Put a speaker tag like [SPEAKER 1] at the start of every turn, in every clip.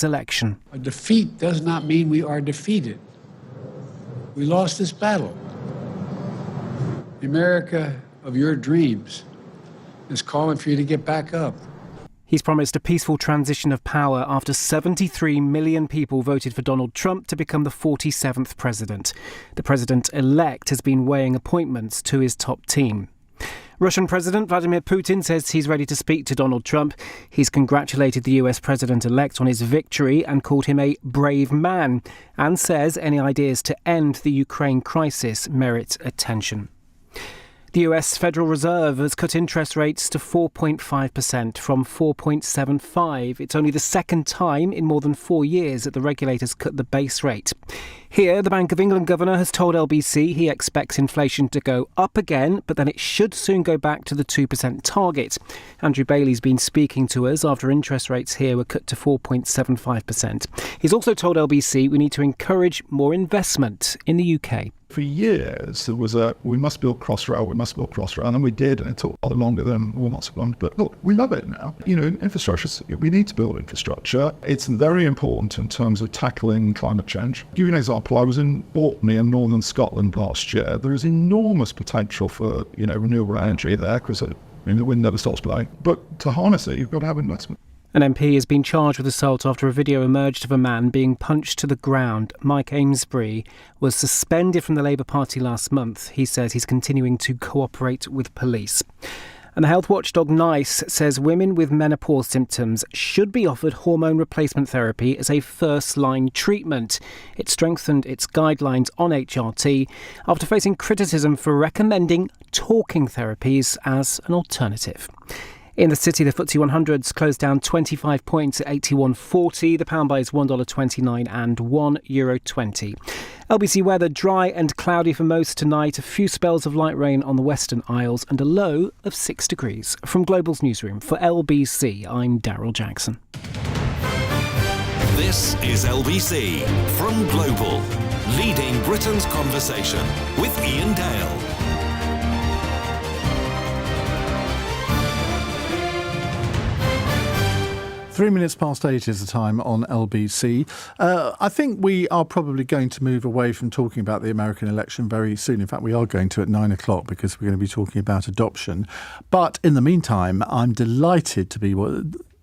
[SPEAKER 1] election.
[SPEAKER 2] A defeat does not mean we are defeated. We lost this battle. The America of your dreams is calling for you to get back up.
[SPEAKER 1] He's promised a peaceful transition of power after 73 million people voted for Donald Trump to become the 47th president. The president-elect has been weighing appointments to his top team. Russian President Vladimir Putin says he's ready to speak to Donald Trump. He's congratulated the US president-elect on his victory and called him a brave man, and says any ideas to end the Ukraine crisis merit attention. The US Federal Reserve has cut interest rates to 4.5% from 4.75%. It's only the second time in more than 4 years that the regulators cut the base rate. Here, the Bank of England governor has told LBC he expects inflation to go up again, but then it should soon go back to the 2% target. Andrew Bailey's been speaking to us after interest rates here were cut to 4.75%. He's also told LBC we need to encourage more investment in the UK.
[SPEAKER 3] For years, there was we must build Crossrail, and we did, and it took a lot longer than, well, not so long, but look, we love it now. Infrastructure, we need to build infrastructure. It's very important in terms of tackling climate change. I'll give you an example. I was in Orkney in northern Scotland last year. There is enormous potential for, renewable energy there, because the wind never stops blowing. But to harness it, you've got to have investment.
[SPEAKER 1] An MP has been charged with assault after a video emerged of a man being punched to the ground. Mike Amesbury was suspended from the Labour Party last month. He says he's continuing to cooperate with police. And the health watchdog NICE says women with menopause symptoms should be offered hormone replacement therapy as a first-line treatment. It strengthened its guidelines on HRT after facing criticism for recommending talking therapies as an alternative. In the city, the FTSE 100's closed down 25 points at 81.40. The pound buys $1.29 and €1.20. LBC weather, dry and cloudy for most tonight. A few spells of light rain on the Western Isles and a low of 6 degrees. From Global's newsroom for LBC, I'm Daryl Jackson.
[SPEAKER 4] This is LBC from Global, leading Britain's conversation with Iain Dale.
[SPEAKER 5] 3 minutes past 8 is the time on LBC. I think we are probably going to move away from talking about the American election very soon. In fact, we are going to at 9 o'clock because we're going to be talking about adoption. But in the meantime, I'm delighted to be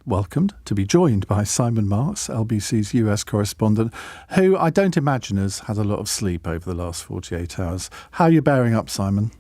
[SPEAKER 5] welcomed, to be joined by Simon Marks, LBC's US correspondent, who I don't imagine has had a lot of sleep over the last 48 hours. How are you bearing up, Simon?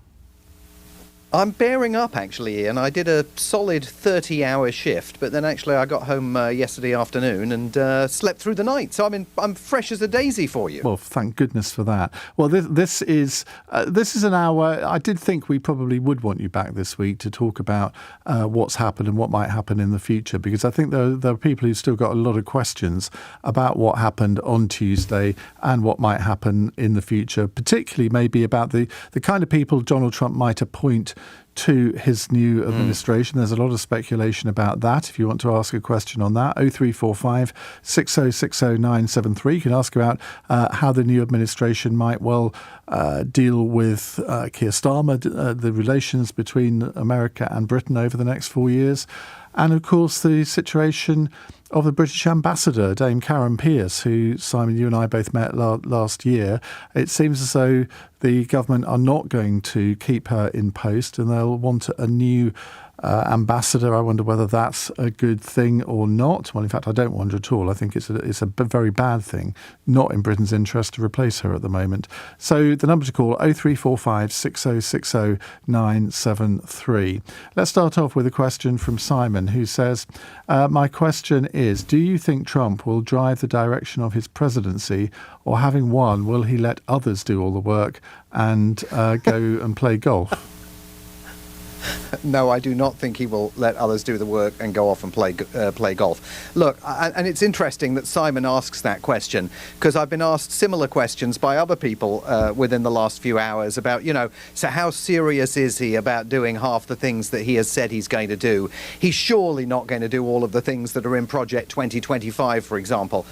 [SPEAKER 6] I'm bearing up, actually, Ian. I did a solid 30-hour shift, but then actually I got home yesterday afternoon and slept through the night. So I'm fresh as a daisy for you.
[SPEAKER 5] Well, thank goodness for that. Well, this is an hour. I did think we probably would want you back this week to talk about what's happened and what might happen in the future, because I think there are people who've still got a lot of questions about what happened on Tuesday and what might happen in the future, particularly maybe about the kind of people Donald Trump might appoint to his new administration. There's a lot of speculation about that. If you want to ask a question on that, 0345 6060 973. You can ask about how the new administration might well deal with Keir Starmer, the relations between America and Britain over the next 4 years. And, of course, the situation of the British ambassador, Dame Karen Pierce, who, Simon, you and I both met last year. It seems as though the government are not going to keep her in post and they'll want a new ambassador. I wonder whether that's a good thing or not. Well, in fact, I don't wonder at all. I think it's a very bad thing, not in Britain's interest to replace her at the moment. So the number to call, 0345 6060 973. Let's start off with a question from Simon, who says, my question is, do you think Trump will drive the direction of his presidency, or having won, will he let others do all the work and go and play golf?
[SPEAKER 6] No, I do not think he will let others do the work and go off and play golf. Look, and it's interesting that Simon asks that question, because I've been asked similar questions by other people within the last few hours about, so how serious is he about doing half the things that he has said he's going to do? He's surely not going to do all of the things that are in Project 2025, for example.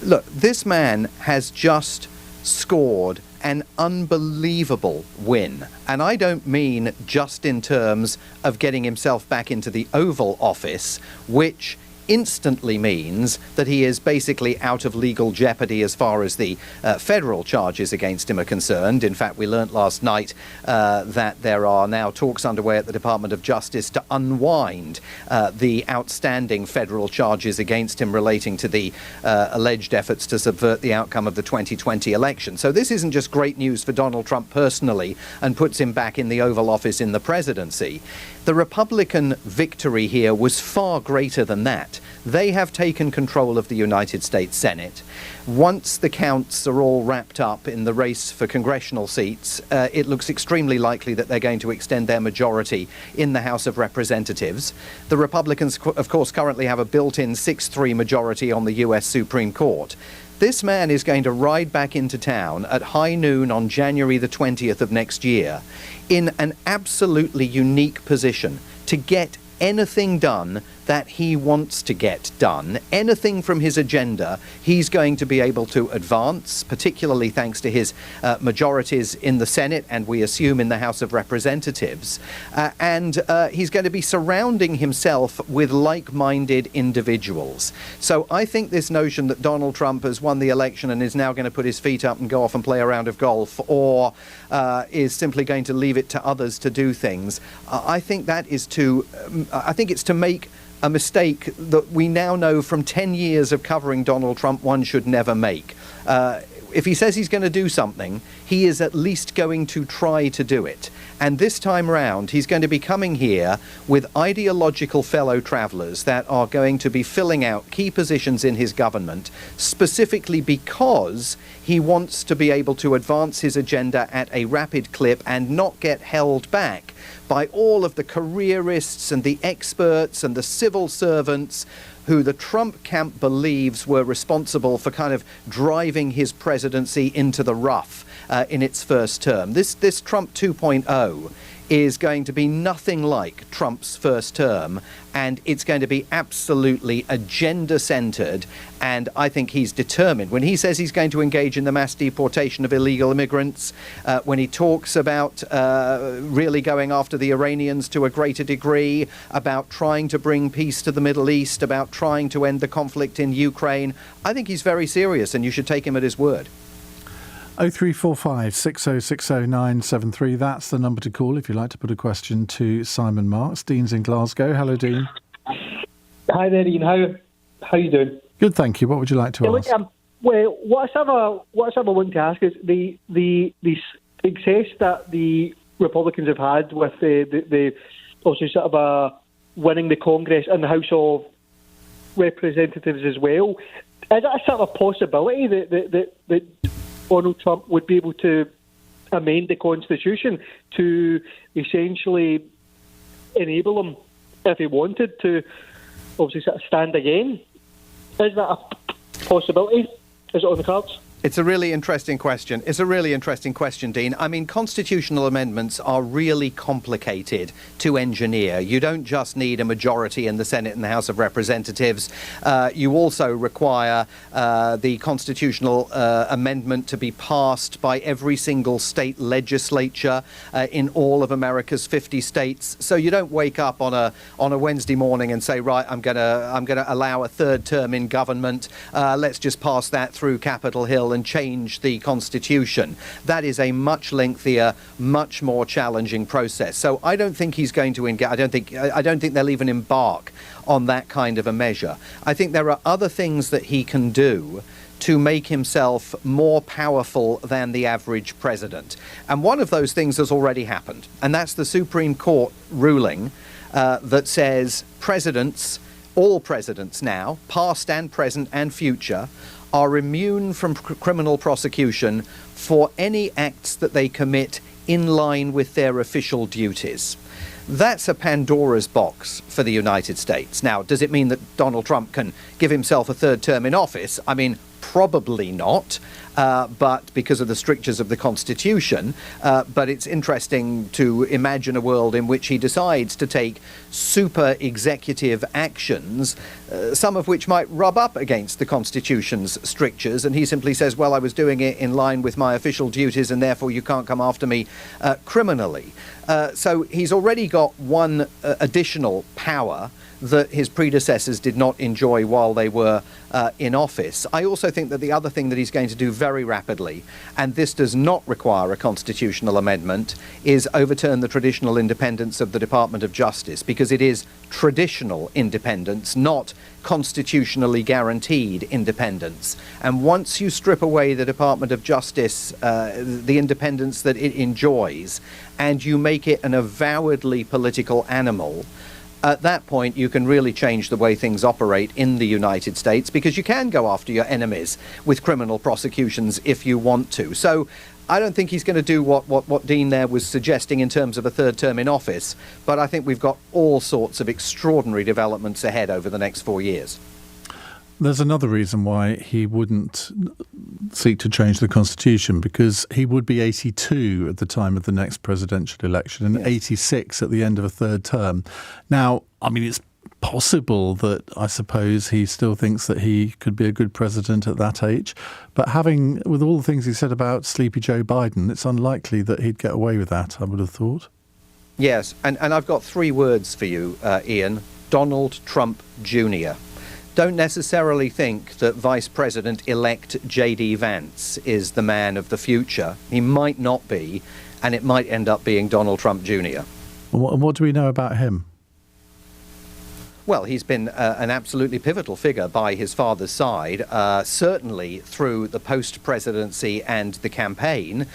[SPEAKER 6] Look, this man has just scored an unbelievable win. And I don't mean just in terms of getting himself back into the Oval Office, which instantly means that he is basically out of legal jeopardy as far as the federal charges against him are concerned. In fact, we learnt last night that there are now talks underway at the Department of Justice to unwind the outstanding federal charges against him relating to the alleged efforts to subvert the outcome of the 2020 election. So this isn't just great news for Donald Trump personally and puts him back in the Oval Office in the presidency. The Republican victory here was far greater than that. They have taken control of the United States Senate. Once the counts are all wrapped up in the race for congressional seats, it looks extremely likely that they're going to extend their majority in the House of Representatives. The Republicans, of course, currently have a built-in 6-3 majority on the US Supreme Court. This man is going to ride back into town at high noon on January the 20th of next year in an absolutely unique position to get anything done that he wants to get done. Anything from his agenda, he's going to be able to advance, particularly thanks to his majorities in the Senate and we assume in the House of Representatives. And he's going to be surrounding himself with like-minded individuals. So I think this notion that Donald Trump has won the election and is now going to put his feet up and go off and play a round of golf, or is simply going to leave it to others to do things, I think that is I think it's to make a mistake that we now know from 10 years of covering Donald Trump one should never make. If he says he's going to do something, he is at least going to try to do it. And this time round, he's going to be coming here with ideological fellow travellers that are going to be filling out key positions in his government, specifically because he wants to be able to advance his agenda at a rapid clip and not get held back by all of the careerists and the experts and the civil servants who the Trump camp believes were responsible for kind of driving his presidency into the rough in its first term. This Trump 2.0 is going to be nothing like Trump's first term, and it's going to be absolutely agenda-centered, and I think he's determined. When he says he's going to engage in the mass deportation of illegal immigrants, when he talks about really going after the Iranians to a greater degree, about trying to bring peace to the Middle East, about trying to end the conflict in Ukraine, I think he's very serious, and you should take him at his word.
[SPEAKER 5] 0345 6060 973. That's the number to call if you'd like to put a question to Simon Marks. Dean's in Glasgow. Hello, Dean.
[SPEAKER 7] Hi there, Ian. How are you doing?
[SPEAKER 5] Good, thank you. What would you like to ask?
[SPEAKER 7] Well, what I want to ask is the success that the Republicans have had with the obviously sort of winning the Congress and the House of Representatives as well. Is that a sort of possibility that Donald Trump would be able to amend the Constitution to essentially enable him, if he wanted, to obviously sort of stand again? Is that a possibility? Is it on the cards?
[SPEAKER 6] It's a really interesting question. Dean. I mean, constitutional amendments are really complicated to engineer. You don't just need a majority in the Senate and the House of Representatives. You also require the constitutional amendment to be passed by every single state legislature in all of America's 50 states. So you don't wake up on a Wednesday morning and say, right, I'm gonna allow a third term in government. Let's just pass that through Capitol Hill and change the Constitution. That is a much lengthier, much more challenging process. So I don't think he's going to engage. I don't think they'll even embark on that kind of a measure. I think there are other things that he can do to make himself more powerful than the average president. And one of those things has already happened, and that's the Supreme Court ruling that says all presidents now, past and present and future, are immune from criminal prosecution for any acts that they commit in line with their official duties. That's a Pandora's box for the United States. Now, does it mean that Donald Trump can give himself a third term in office? I mean, probably not. but because of the strictures of the Constitution. But it's interesting to imagine a world in which he decides to take super executive actions, some of which might rub up against the Constitution's strictures, and he simply says, well, I was doing it in line with my official duties and therefore you can't come after me criminally. So he's already got one additional power that his predecessors did not enjoy while they were in office. I also think that the other thing that he's going to do very rapidly, and this does not require a constitutional amendment, is overturn the traditional independence of the Department of Justice, because it is traditional independence, not constitutionally guaranteed independence. And once you strip away the Department of Justice, the independence that it enjoys, and you make it an avowedly political animal, at that point, you can really change the way things operate in the United States, because you can go after your enemies with criminal prosecutions if you want to. So I don't think he's going to do what Dean there was suggesting in terms of a third term in office, but I think we've got all sorts of extraordinary developments ahead over the next 4 years.
[SPEAKER 5] There's another reason why he wouldn't seek to change the Constitution, because he would be 82 at the time of the next presidential election and 86 at the end of a third term. Now, I mean, it's possible that I suppose he still thinks that he could be a good president at that age. But with all the things he said about Sleepy Joe Biden, it's unlikely that he'd get away with that, I would have thought.
[SPEAKER 6] Yes, and I've got 3 words for you, Ian. Donald Trump Jr. Don't necessarily think that Vice President-elect J.D. Vance is the man of the future. He might not be, and it might end up being Donald Trump Jr.
[SPEAKER 5] And what do we know about him?
[SPEAKER 6] Well, he's been an absolutely pivotal figure by his father's side, certainly through the post-presidency and the campaign.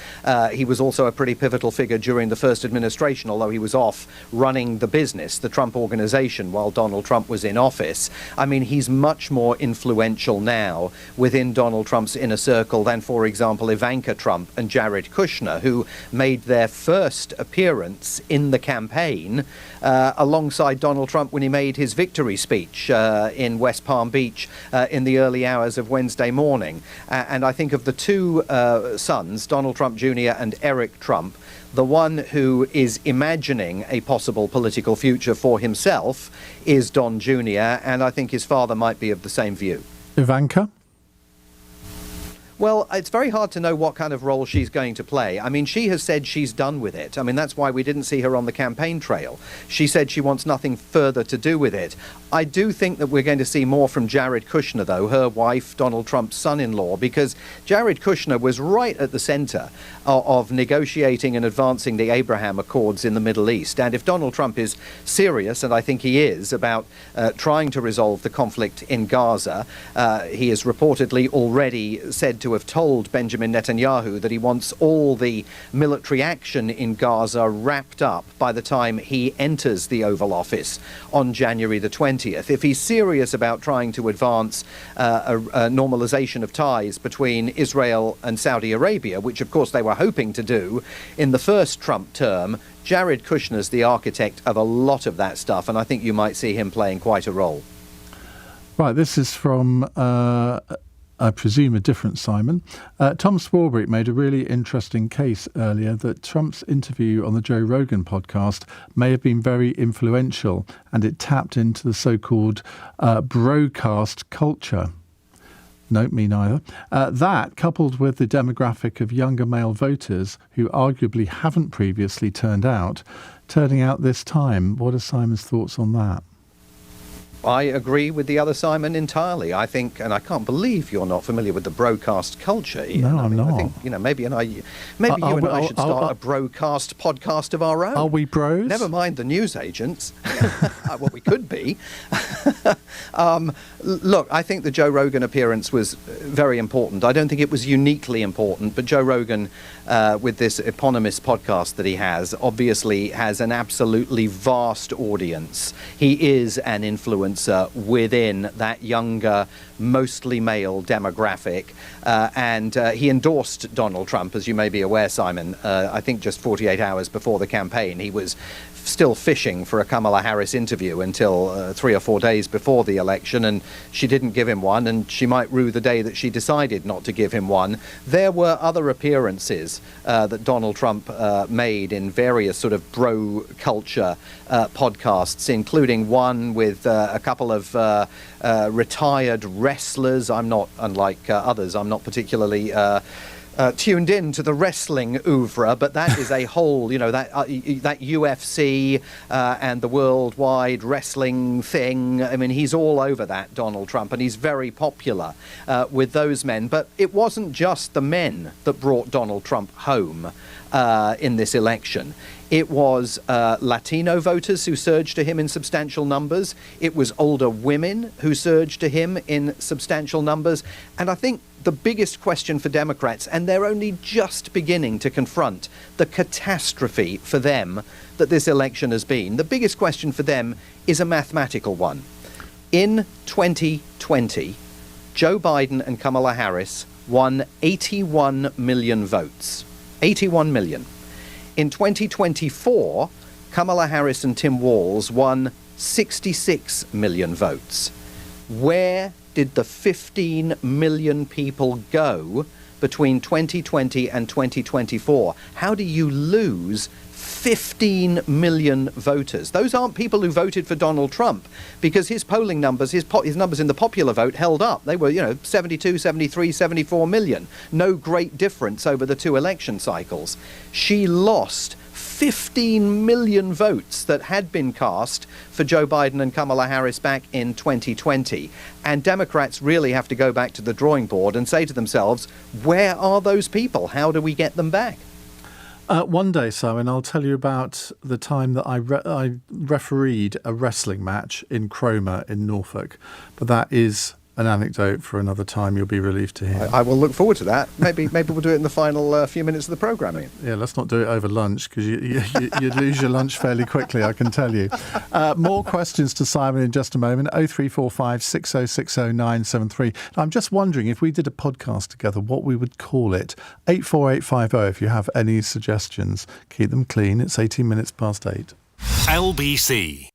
[SPEAKER 6] He was also a pretty pivotal figure during the first administration, although he was off running the business, the Trump Organization, while Donald Trump was in office. I mean, he's much more influential now within Donald Trump's inner circle than, for example, Ivanka Trump and Jared Kushner, who made their first appearance in the campaign alongside Donald Trump when he made his victory speech in West Palm Beach in the early hours of Wednesday morning. And I think of the 2 sons, Donald Trump Jr. and Eric Trump, the one who is imagining a possible political future for himself is Don Jr., and I think his father might be of the same view.
[SPEAKER 5] Ivanka?
[SPEAKER 6] Well, it's very hard to know what kind of role she's going to play. I mean, she has said she's done with it. I mean, that's why we didn't see her on the campaign trail. She said she wants nothing further to do with it. I do think that we're going to see more from Jared Kushner, though, her wife, Donald Trump's son-in-law, because Jared Kushner was right at the center of negotiating and advancing the Abraham Accords in the Middle East. And if Donald Trump is serious, and I think he is, about trying to resolve the conflict in Gaza, he has reportedly already said to have told Benjamin Netanyahu that he wants all the military action in Gaza wrapped up by the time he enters the Oval Office on January the 20th. If he's serious about trying to advance a normalization of ties between Israel and Saudi Arabia, which of course they were hoping to do in the first Trump term, Jared Kushner's the architect of a lot of that stuff, and I think you might see him playing quite a role.
[SPEAKER 5] Right, this is from I presume a different Simon. Tom Swarbrick made a really interesting case earlier that Trump's interview on the Joe Rogan podcast may have been very influential, and it tapped into the so-called broadcast culture. No, me neither. That, coupled with the demographic of younger male voters who arguably haven't previously turned out, turning out this time. What are Simon's thoughts on that?
[SPEAKER 6] I agree with the other Simon entirely. I think, and I can't believe you're not familiar with the broadcast culture, Ian.
[SPEAKER 5] No, I'm not.
[SPEAKER 6] I think, maybe you and I should start a broadcast podcast of our own.
[SPEAKER 5] Are we bros?
[SPEAKER 6] Never mind the news agents. Well, we could be. Look, I think the Joe Rogan appearance was very important. I don't think it was uniquely important, but Joe Rogan, with this eponymous podcast that he has, obviously has an absolutely vast audience. He is an influencer within that younger, mostly male demographic, and he endorsed Donald Trump, as you may be aware, Simon. I think just 48 hours before the campaign, he was still fishing for a Kamala Harris interview until 3 or 4 days before the election, and she didn't give him one, and she might rue the day that she decided not to give him one. There were other appearances that Donald Trump made in various sort of bro culture podcasts, including one with a couple of retired wrestlers. I'm not, unlike others, I'm not particularly tuned in to the wrestling oeuvre, but that is a whole, that UFC and the worldwide wrestling thing. I mean, he's all over that, Donald Trump, and he's very popular with those men. But it wasn't just the men that brought Donald Trump home in this election. It was Latino voters who surged to him in substantial numbers. It was older women who surged to him in substantial numbers. And I think the biggest question for Democrats, and they're only just beginning to confront the catastrophe for them that this election has been, the biggest question for them is a mathematical one. In 2020, Joe Biden and Kamala Harris won 81 million votes. 81 million. In 2024, Kamala Harris and Tim Walz won 66 million votes. Where did the 15 million people go between 2020 and 2024? How do you lose 15 million voters? Those aren't people who voted for Donald Trump, because his polling numbers, his numbers in the popular vote held up. They were, 72, 73, 74 million. No great difference over the two election cycles. She lost 15 million votes that had been cast for Joe Biden and Kamala Harris back in 2020. And Democrats really have to go back to the drawing board and say to themselves, where are those people? How do we get them back?
[SPEAKER 5] One day, Simon, I'll tell you about the time that I refereed a wrestling match in Cromer in Norfolk. But that is an anecdote for another time. You'll be relieved to hear.
[SPEAKER 6] I will look forward to that. Maybe we'll do it in the final few minutes of the programme, Ian.
[SPEAKER 5] Yeah, let's not do it over lunch, because you lose your lunch fairly quickly, I can tell you. More questions to Simon in just a moment. 0345 6060 973. I'm just wondering, if we did a podcast together, what we would call it. 84850 if you have any suggestions. Keep them clean. It's 18 minutes past 8.
[SPEAKER 4] LBC.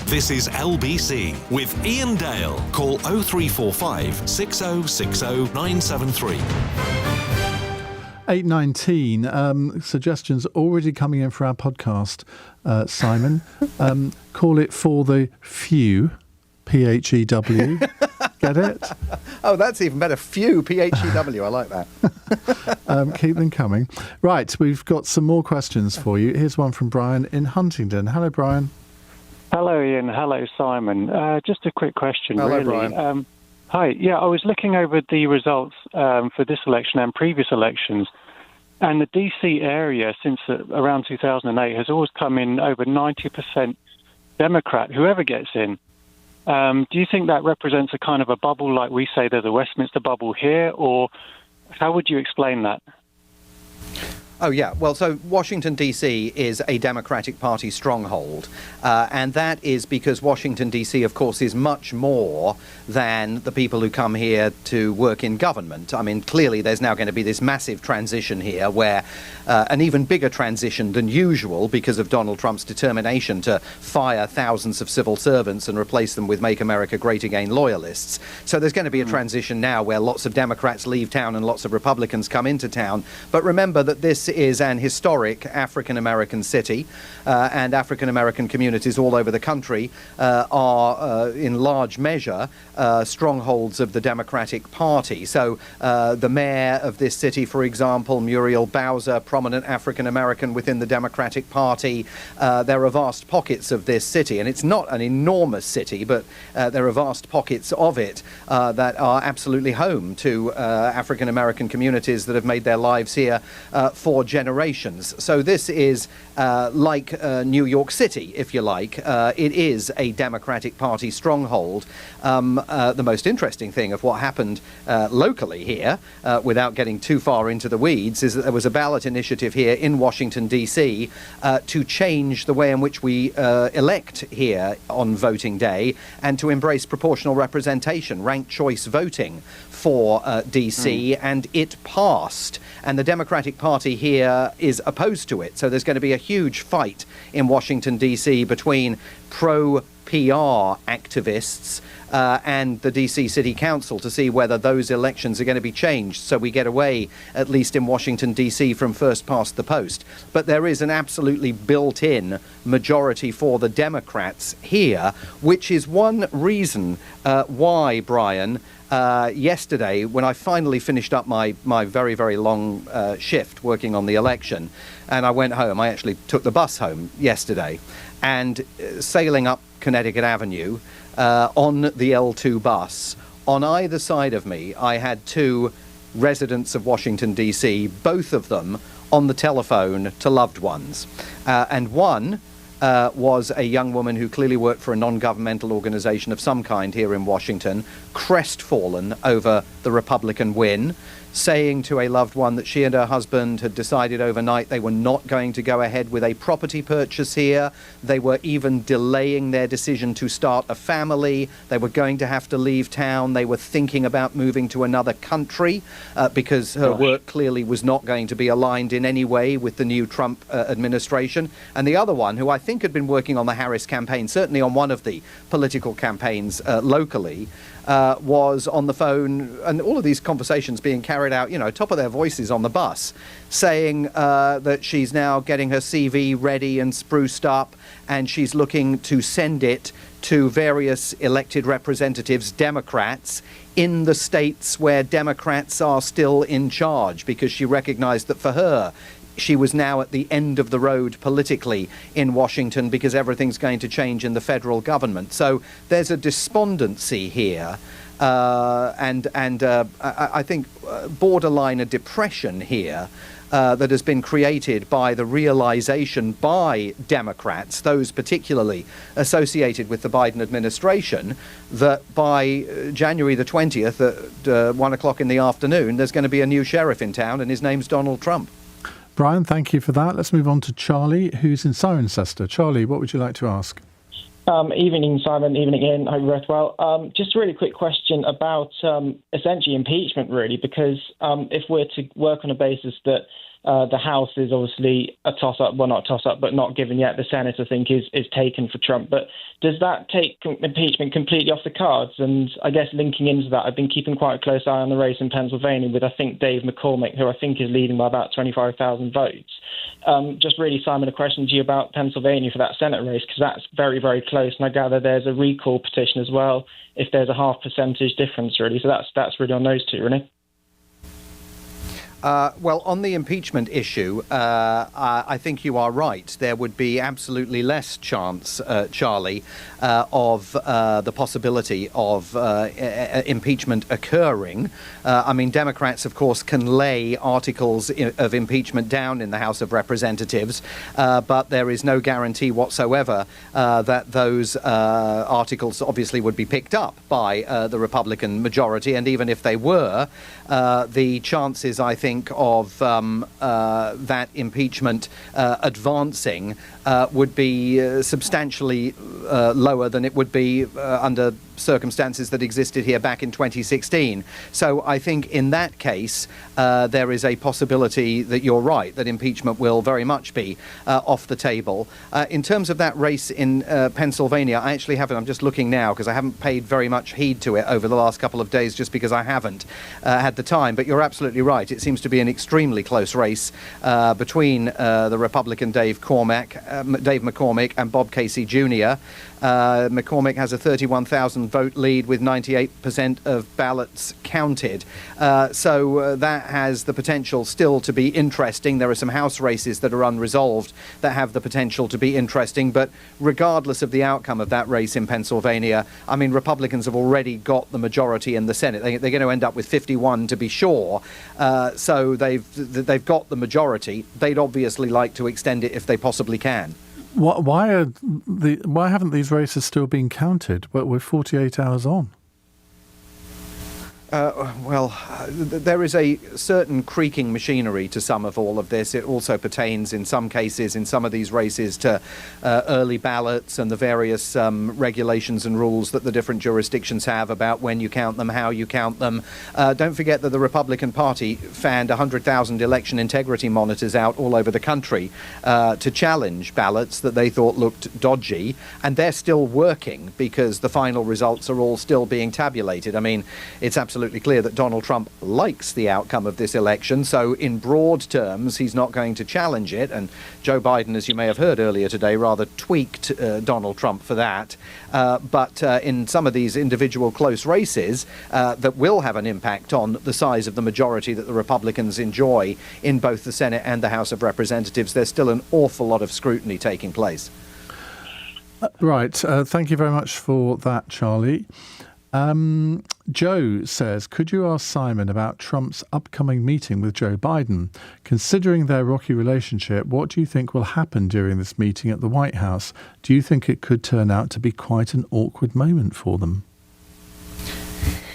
[SPEAKER 4] This is LBC with Iain Dale. Call 0345 6060 973.
[SPEAKER 5] 8:19. Suggestions already coming in for our podcast, Simon. Call it For the Few, PHEW. Get it?
[SPEAKER 6] Oh, that's even better. Few, PHEW. I like that.
[SPEAKER 5] Keep them coming. Right, we've got some more questions for you. Here's one from Brian in Huntingdon. Hello, Brian.
[SPEAKER 8] Hello, Ian. Hello, Simon. Just a quick question,
[SPEAKER 6] Hello,
[SPEAKER 8] really.
[SPEAKER 6] Brian.
[SPEAKER 8] Hi. Yeah, I was looking over the results for this election and previous elections, and the DC area since around 2008 has always come in over 90% Democrat, whoever gets in. Do you think that represents a kind of a bubble, like we say there's a Westminster bubble here, or how would you explain that?
[SPEAKER 6] Oh, yeah. Well, so Washington, D.C. is a Democratic Party stronghold. And that is because Washington, D.C., of course, is much more than the people who come here to work in government. I mean, clearly there's now going to be this massive transition here where an even bigger transition than usual because of Donald Trump's determination to fire thousands of civil servants and replace them with Make America Great Again loyalists. So there's going to be a transition now where lots of Democrats leave town and lots of Republicans come into town. But remember that this is an historic African-American city, and African-American communities all over the country are, in large measure, strongholds of the Democratic Party. So the mayor of this city, for example, Muriel Bowser, prominent African-American within the Democratic Party. There are vast pockets of this city, and it's not an enormous city, but there are vast pockets of it that are absolutely home to African-American communities that have made their lives here for generations. So this is like New York City, if you like. It is a Democratic Party stronghold. The most interesting thing of what happened locally here, without getting too far into the weeds, is that there was a ballot initiative here in Washington, D.C. To change the way in which we elect here on voting day and to embrace proportional representation, ranked choice voting for D.C., and it passed. And the Democratic Party here is opposed to it. So there's going to be a huge fight in Washington, D.C. between pro-PR activists and the DC City Council to see whether those elections are going to be changed so we get away, at least in Washington, D.C., from first past the post. But there is an absolutely built-in majority for the Democrats here, which is one reason why, Brian, yesterday, when I finally finished up my very, very long shift working on the election, and I went home, I actually took the bus home yesterday, and sailing up Connecticut Avenue, on the L2 bus, on either side of me, I had two residents of Washington, D.C., both of them on the telephone to loved ones. And one was a young woman who clearly worked for a non-governmental organization of some kind here in Washington, crestfallen over the Republican win, saying to a loved one that she and her husband had decided overnight they were not going to go ahead with a property purchase here. They were even delaying their decision to start a family. They were going to have to leave town. They were thinking about moving to another country because her work clearly was not going to be aligned in any way with the new Trump administration. And the other one, who I think had been working on the Harris campaign, certainly on one of the political campaigns locally, was on the phone, and all of these conversations being carried out, top of their voices on the bus, saying that she's now getting her CV ready and spruced up, and she's looking to send it to various elected representatives, Democrats, in the states where Democrats are still in charge, because she recognized that for her, she was now at the end of the road politically in Washington because everything's going to change in the federal government. So there's a despondency here, and I think borderline a depression here that has been created by the realization by Democrats, those particularly associated with the Biden administration, that by January the 20th at 1 o'clock in the afternoon, there's going to be a new sheriff in town, and his name's Donald Trump.
[SPEAKER 5] Brian, thank you for that. Let's move on to Charlie, who's in Cirencester. Charlie, what would you like to ask?
[SPEAKER 9] Evening, Simon. Evening, Ian. Hope you're both well. Just a really quick question about essentially impeachment, really, because if we're to work on a basis that the House is obviously a toss-up, well, not a toss-up, but not given yet. The Senate, I think, is taken for Trump. But does that take impeachment completely off the cards? And I guess linking into that, I've been keeping quite a close eye on the race in Pennsylvania with, I think, Dave McCormick, who I think is leading by about 25,000 votes. Just really, Simon, a question to you about Pennsylvania for that Senate race, because that's very, very close. And I gather there's a recall petition as well, if there's a 0.5% difference, really. So that's really on those two, really.
[SPEAKER 6] Well, on the impeachment issue, I think you are right. There would be absolutely less chance, Charlie, of the possibility of impeachment occurring. I mean, Democrats, of course, can lay articles of impeachment down in the House of Representatives, but there is no guarantee whatsoever that those articles obviously would be picked up by the Republican majority. And even if they were, the chances, I think, of that impeachment advancing would be substantially lower than it would be under circumstances that existed here back in 2016. So I think in that case, there is a possibility that you're right, that impeachment will very much be off the table. In terms of that race in Pennsylvania, I actually haven't, I'm just looking now because I haven't paid very much heed to it over the last couple of days just because I haven't had the time. But you're absolutely right. It seems to be an extremely close race between the Republican Dave McCormick and Bob Casey Jr. McCormick has a 31,000 vote lead with 98% of ballots counted. So that has the potential still to be interesting. There are some House races that are unresolved that have the potential to be interesting. But regardless of the outcome of that race in Pennsylvania, I mean, Republicans have already got the majority in the Senate. They're going to end up with 51 to be sure. So they've got the majority. They'd obviously like to extend it if they possibly can.
[SPEAKER 5] Why haven't these races still been counted? We're 48 hours on.
[SPEAKER 6] There is a certain creaking machinery to some of all of this. It also pertains in some cases, in some of these races, to early ballots and the various regulations and rules that the different jurisdictions have about when you count them, how you count them. Don't forget that the Republican Party fanned 100,000 election integrity monitors out all over the country to challenge ballots that they thought looked dodgy, and they're still working because the final results are all still being tabulated. I mean, it's absolutely clear that Donald Trump likes the outcome of this election, so in broad terms he's not going to challenge it, and Joe Biden, as you may have heard earlier today, rather tweaked Donald Trump for that. But in some of these individual close races that will have an impact on the size of the majority that the Republicans enjoy in both the Senate and the House of Representatives, there's still an awful lot of scrutiny taking place.
[SPEAKER 5] Right. Thank you very much for that, Charlie. Joe says, could you ask Simon about Trump's upcoming meeting with Joe Biden? Considering their rocky relationship, what do you think will happen during this meeting at the White House? Do you think it could turn out to be quite an awkward moment for them?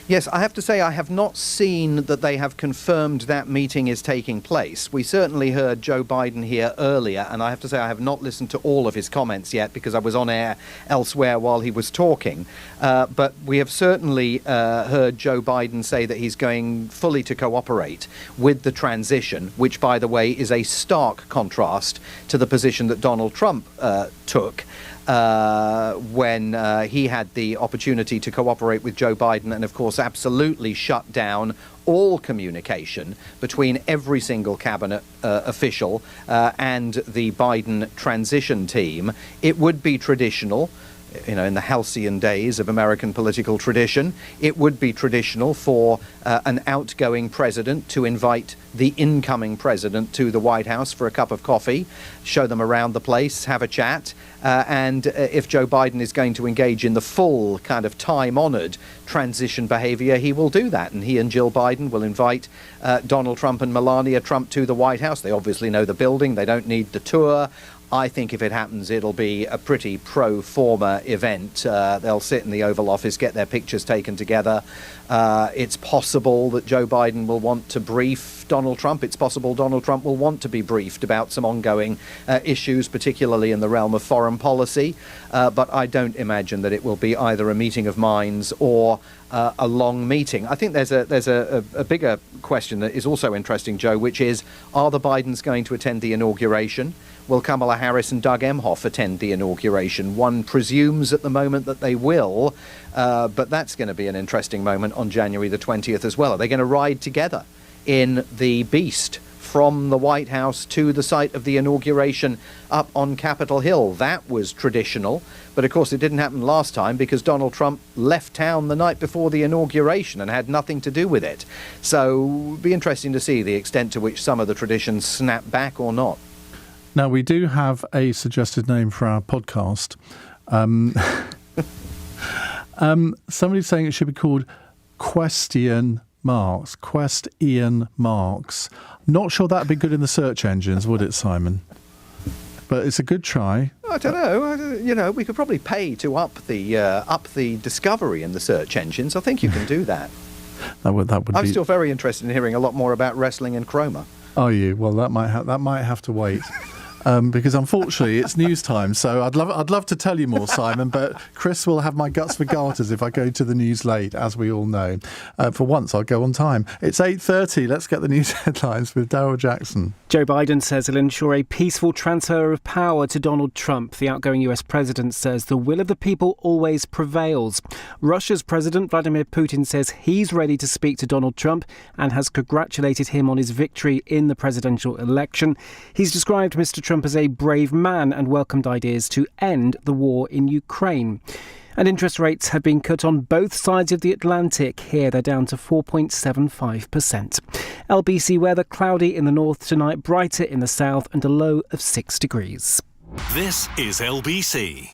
[SPEAKER 6] Yes, I have to say I have not seen that they have confirmed that meeting is taking place. We certainly heard Joe Biden here earlier, and I have to say I have not listened to all of his comments yet because I was on air elsewhere while he was talking. But we have certainly heard Joe Biden say that he's going fully to cooperate with the transition, which, by the way, is a stark contrast to the position that Donald Trump took when he had the opportunity to cooperate with Joe Biden and, of course, absolutely shut down all communication between every single cabinet official and the Biden transition team. It would be traditional, you know, in the halcyon days of American political tradition, it would be traditional for an outgoing president to invite the incoming president to the White House for a cup of coffee, show them around the place, have a chat, and if Joe Biden is going to engage in the full kind of time-honored transition behavior, he will do that. And he and Jill Biden will invite Donald Trump and Melania Trump to the White House. They obviously know the building. They don't need the tour. I think if it happens, it'll be a pretty pro-forma event. They'll sit in the Oval Office, get their pictures taken together. It's possible that Joe Biden will want to brief Donald Trump. It's possible Donald Trump will want to be briefed about some ongoing issues, particularly in the realm of foreign policy. But I don't imagine that it will be either a meeting of minds or a long meeting. I think there's a bigger question that is also interesting, Joe, which is, are the Bidens going to attend the inauguration? Will Kamala Harris and Doug Emhoff attend the inauguration? One presumes at the moment that they will, but that's going to be an interesting moment on January the 20th as well. Are they going to ride together in the Beast from the White House to the site of the inauguration up on Capitol Hill? That was traditional, but of course it didn't happen last time because Donald Trump left town the night before the inauguration and had nothing to do with it. So it'll be interesting to see the extent to which some of the traditions snap back or not.
[SPEAKER 5] Now, we do have a suggested name for our podcast. Somebody's saying it should be called Question Marks. Quest Ian Marks. Not sure that'd be good in the search engines, would it, Simon? But it's a good try.
[SPEAKER 6] I don't know. You know, we could probably pay to up the discovery in the search engines. I think you can do that.
[SPEAKER 5] That would
[SPEAKER 6] I'm still very interested in hearing a lot more about wrestling and Chroma.
[SPEAKER 5] Are you? Well, that might have to wait. because unfortunately it's news time. So I'd love to tell you more, Simon, but Chris will have my guts for garters if I go to the news late, as we all know. For once, I'll go on time. It's 8:30. Let's get the news headlines with Daryl Jackson.
[SPEAKER 1] Joe Biden says he'll ensure a peaceful transfer of power to Donald Trump. The outgoing US president says the will of the people always prevails. Russia's President Vladimir Putin says he's ready to speak to Donald Trump and has congratulated him on his victory in the presidential election. He's described Mr. Trump as a brave man and welcomed ideas to end the war in Ukraine. And interest rates have been cut on both sides of the Atlantic. Here they're down to 4.75%. LBC weather: cloudy in the north tonight, brighter in the south, and a low of 6 degrees.
[SPEAKER 4] This is LBC.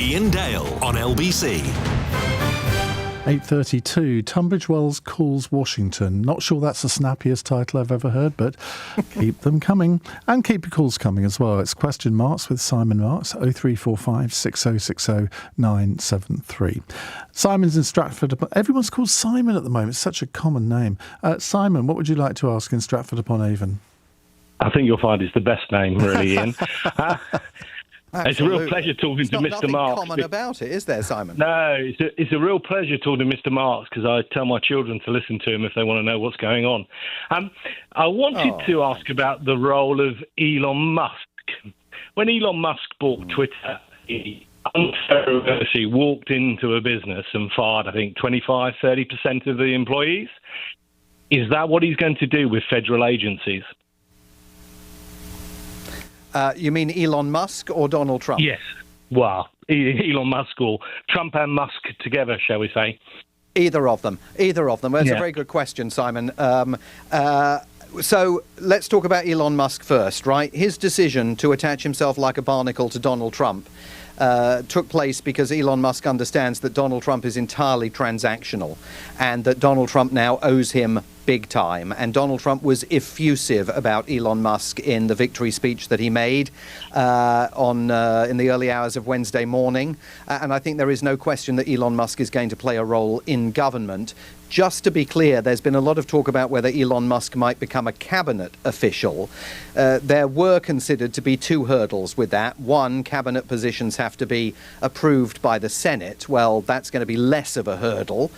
[SPEAKER 4] Iain Dale on LBC.
[SPEAKER 5] 8:32. Tunbridge Wells calls Washington. Not sure that's the snappiest title I've ever heard, but keep them coming. And keep your calls coming as well. It's Question Marks with Simon Marks, 0345 6060 973. Simon's in Stratford. Everyone's called Simon at the moment. It's such a common name. Simon, what would you like to ask in Stratford-upon-Avon?
[SPEAKER 10] I think you'll find it's the best name, really, Ian. It's a real pleasure talking to Mr. Marks.
[SPEAKER 6] There's nothing common about it, is there, Simon?
[SPEAKER 10] No, it's a real pleasure talking to Mr. Marks because I tell my children to listen to him if they want to know what's going on. I wanted to ask about the role of Elon Musk. When Elon Musk bought Twitter, he unfairly walked into a business and fired, I think, 25-30% of the employees. Is that what he's going to do with federal agencies?
[SPEAKER 6] You mean Elon Musk or Donald Trump?
[SPEAKER 10] Yes. Well, Elon Musk or Trump and Musk together, shall we say?
[SPEAKER 6] Either of them. Well, that's a very good question, Simon. So let's talk about Elon Musk first, right? His decision to attach himself like a barnacle to Donald Trump took place because Elon Musk understands that Donald Trump is entirely transactional and that Donald Trump now owes him big time. And Donald Trump was effusive about Elon Musk in the victory speech that he made in the early hours of Wednesday morning. And I think there is no question that Elon Musk is going to play a role in government. Just to be clear, there's been a lot of talk about whether Elon Musk might become a cabinet official. There were considered to be two hurdles with that. One, cabinet positions have to be approved by the Senate. Well, that's going to be less of a hurdle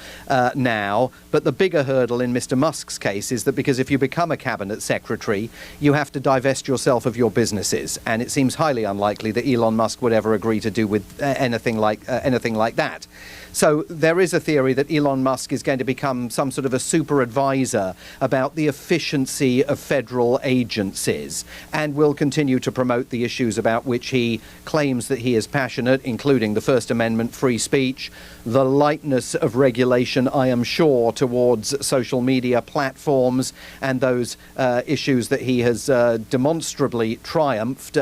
[SPEAKER 6] now. But the bigger hurdle in Mr. Musk's case is that because if you become a cabinet secretary, you have to divest yourself of your businesses. And it seems highly unlikely that Elon Musk would ever agree to do with anything like that. So there is a theory that Elon Musk is going to become some sort of a super advisor about the efficiency of federal agencies and will continue to promote the issues about which he claims that he is passionate, including the First Amendment, free speech, the lightness of regulation, I am sure, towards social media platforms, and those issues that he has demonstrably triumphed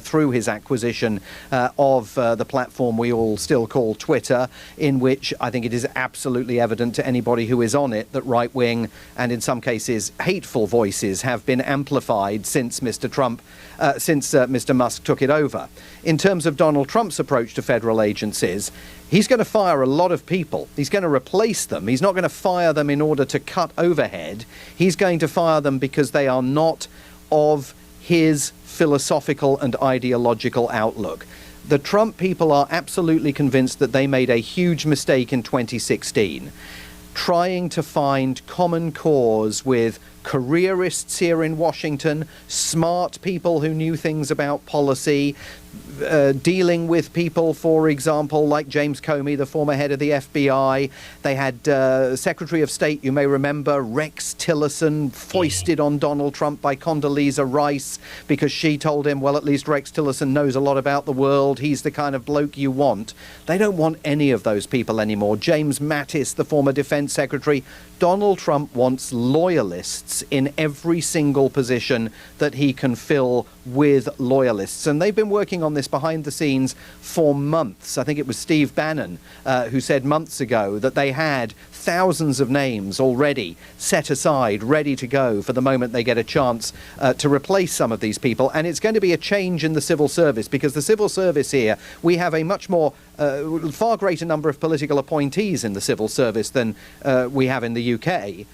[SPEAKER 6] through his acquisition of the platform we all still call Twitter, in which I think it is absolutely evident to anybody who is on it that right-wing and in some cases hateful voices have been amplified since Mr. Musk took it over. In terms of Donald Trump's approach to federal agencies, he's going to fire a lot of people. He's going to replace them. He's not going to fire them in order to cut overhead. He's going to fire them because they are not of his philosophical and ideological outlook. The Trump people are absolutely convinced that they made a huge mistake in 2016, trying to find common cause with careerists here in Washington, smart people who knew things about policy, dealing with people, for example, like James Comey, the former head of the FBI. They had Secretary of State, you may remember, Rex Tillerson, foisted on Donald Trump by Condoleezza Rice because she told him, well, at least Rex Tillerson knows a lot about the world. He's the kind of bloke you want. They don't want any of those people anymore. James Mattis, the former defense secretary. Donald Trump wants loyalists in every single position that he can fill with loyalists. And they've been working on this behind the scenes for months. I think it was Steve Bannon who said months ago that they had thousands of names already set aside, ready to go for the moment they get a chance to replace some of these people. And it's going to be a change in the civil service, because the civil service here, we have a much more far greater number of political appointees in the civil service than we have in the UK.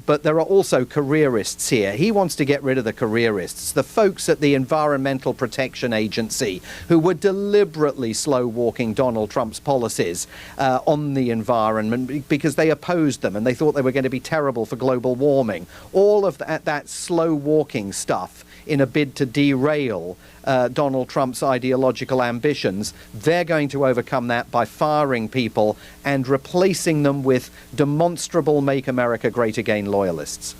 [SPEAKER 6] But there are also careerists here. He wants to get rid of the careerists, the folks at the Environmental Protection Agency who were deliberately slow-walking Donald Trump's policies on the environment because they opposed them and they thought they were going to be terrible for global warming. All of that slow-walking stuff in a bid to derail Donald Trump's ideological ambitions, they're going to overcome that by firing people and replacing them with demonstrable Make America Great Again loyalists.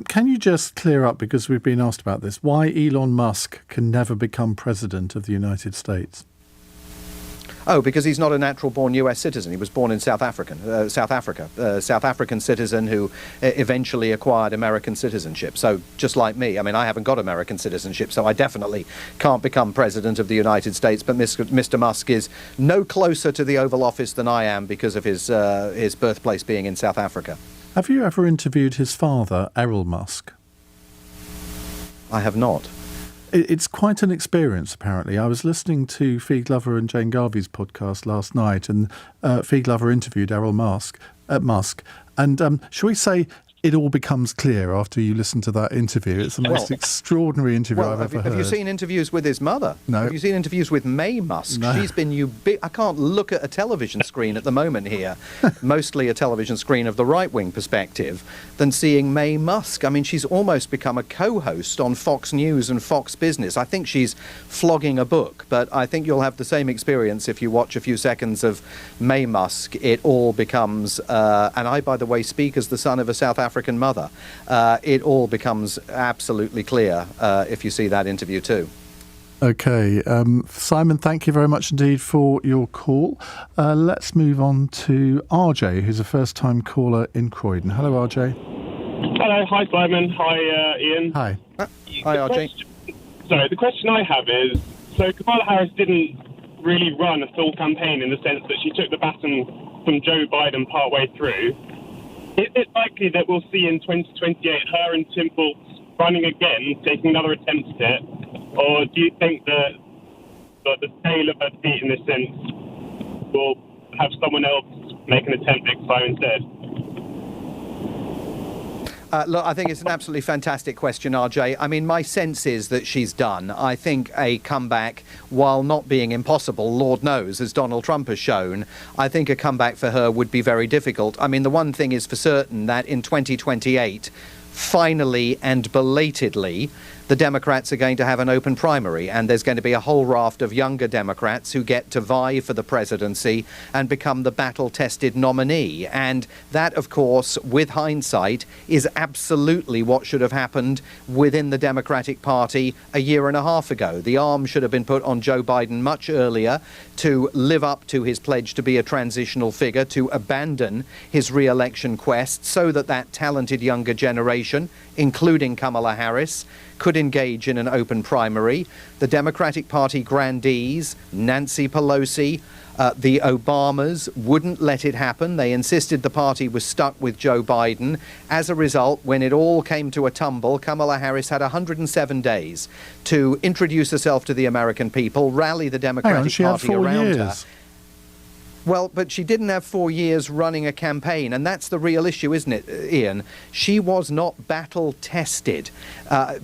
[SPEAKER 5] Can you just clear up, because we've been asked about this, why Elon Musk can never become president of the United States?
[SPEAKER 6] Oh, because he's not a natural-born US citizen. He was born in South Africa, South African citizen who eventually acquired American citizenship. So just like me, I mean, I haven't got American citizenship, so I definitely can't become president of the United States. But Mr. Musk is no closer to the Oval Office than I am because of his birthplace being in South Africa.
[SPEAKER 5] Have you ever interviewed his father, Elon Musk?
[SPEAKER 6] I have not.
[SPEAKER 5] It's quite an experience, apparently. I was listening to Fee Glover and Jane Garvey's podcast last night, and Fee Glover interviewed Elon Musk. And shall we say it all becomes clear after you listen to that interview? It's the most extraordinary interview I've ever heard.
[SPEAKER 6] Have you seen interviews with his mother?
[SPEAKER 5] No.
[SPEAKER 6] Have you seen interviews with May Musk?
[SPEAKER 5] No.
[SPEAKER 6] She's been I can't look at a television screen at the moment here, mostly a television screen of the right-wing perspective, than seeing May Musk. I mean, she's almost become a co-host on Fox News and Fox Business. I think she's flogging a book, but I think you'll have the same experience if you watch a few seconds of May Musk. It all becomes, and I, by the way, speak as the son of a South African mother. It all becomes absolutely clear if you see that interview too.
[SPEAKER 5] Okay, Simon, thank you very much indeed for your call. Let's move on to RJ, who's a first-time caller in Croydon. Hello, RJ.
[SPEAKER 11] Hello, hi Simon, hi Ian.
[SPEAKER 5] Hi.
[SPEAKER 6] Hi, RJ.
[SPEAKER 11] The question I have is, so Kamala Harris didn't really run a full campaign in the sense that she took the baton from Joe Biden partway through. Is it likely that we'll see in 2028 her and Tim Walz running again, taking another attempt at it? Or do you think that the scale of her defeat in this sense will have someone else make an attempt next time instead?
[SPEAKER 6] Look, I think it's an absolutely fantastic question, RJ. I mean, my sense is that she's done. I think a comeback, while not being impossible, Lord knows, as Donald Trump has shown, I think a comeback for her would be very difficult. I mean, the one thing is for certain that in 2028, finally and belatedly, the Democrats are going to have an open primary, and there's going to be a whole raft of younger Democrats who get to vie for the presidency and become the battle-tested nominee. And that, of course, with hindsight, is absolutely what should have happened within the Democratic Party a year and a half ago. The arm should have been put on Joe Biden much earlier to live up to his pledge to be a transitional figure, to abandon his re-election quest, so that that talented younger generation, including Kamala Harris, could engage in an open primary. The Democratic Party grandees, Nancy Pelosi, the Obamas, wouldn't let it happen. They insisted the party was stuck with Joe Biden. As a result, when it all came to a tumble, Kamala Harris had 107 days to introduce herself to the American people, rally the Democratic Party around her. Well, but she didn't have 4 years running a campaign, and that's the real issue, isn't it, Ian? She was not battle-tested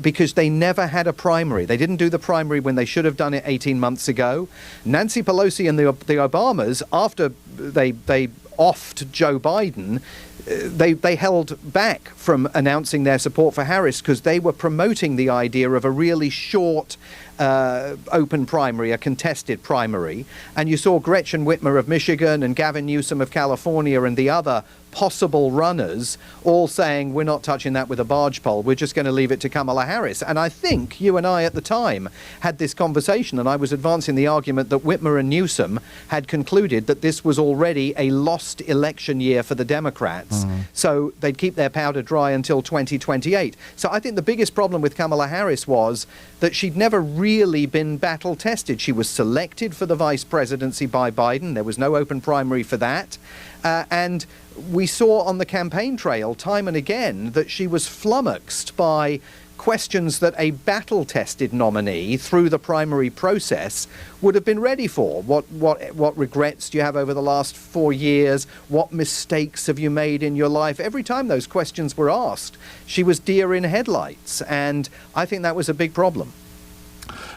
[SPEAKER 6] because they never had a primary. They didn't do the primary when they should have done it 18 months ago. Nancy Pelosi and the Obamas, after they offed Joe Biden, they held back from announcing their support for Harris because they were promoting the idea of a really short open primary, a contested primary. And you saw Gretchen Whitmer of Michigan and Gavin Newsom of California and the other possible runners all saying, we're not touching that with a barge pole, we're just going to leave it to Kamala Harris. And I think you and I at the time had this conversation, and I was advancing the argument that Whitmer and Newsom had concluded that this was already a lost election year for the Democrats, so they'd keep their powder dry until 2028. So I think the biggest problem with Kamala Harris was that she'd never really been battle tested. She was selected for the vice presidency by Biden. There was no open primary for that. And we saw on the campaign trail time and again that she was flummoxed by questions that a battle-tested nominee through the primary process would have been ready for. What regrets do you have over the last 4 years? What mistakes have you made in your life? Every time those questions were asked, she was deer in headlights, and I think that was a big problem.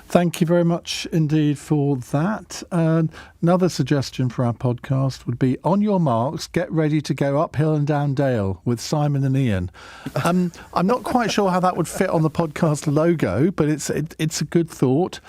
[SPEAKER 5] Thank you very much indeed for that. Another suggestion for our podcast would be, on your marks, get ready to go uphill and down Dale with Simon and Ian. I'm not quite sure how that would fit on the podcast logo, but it's a good thought.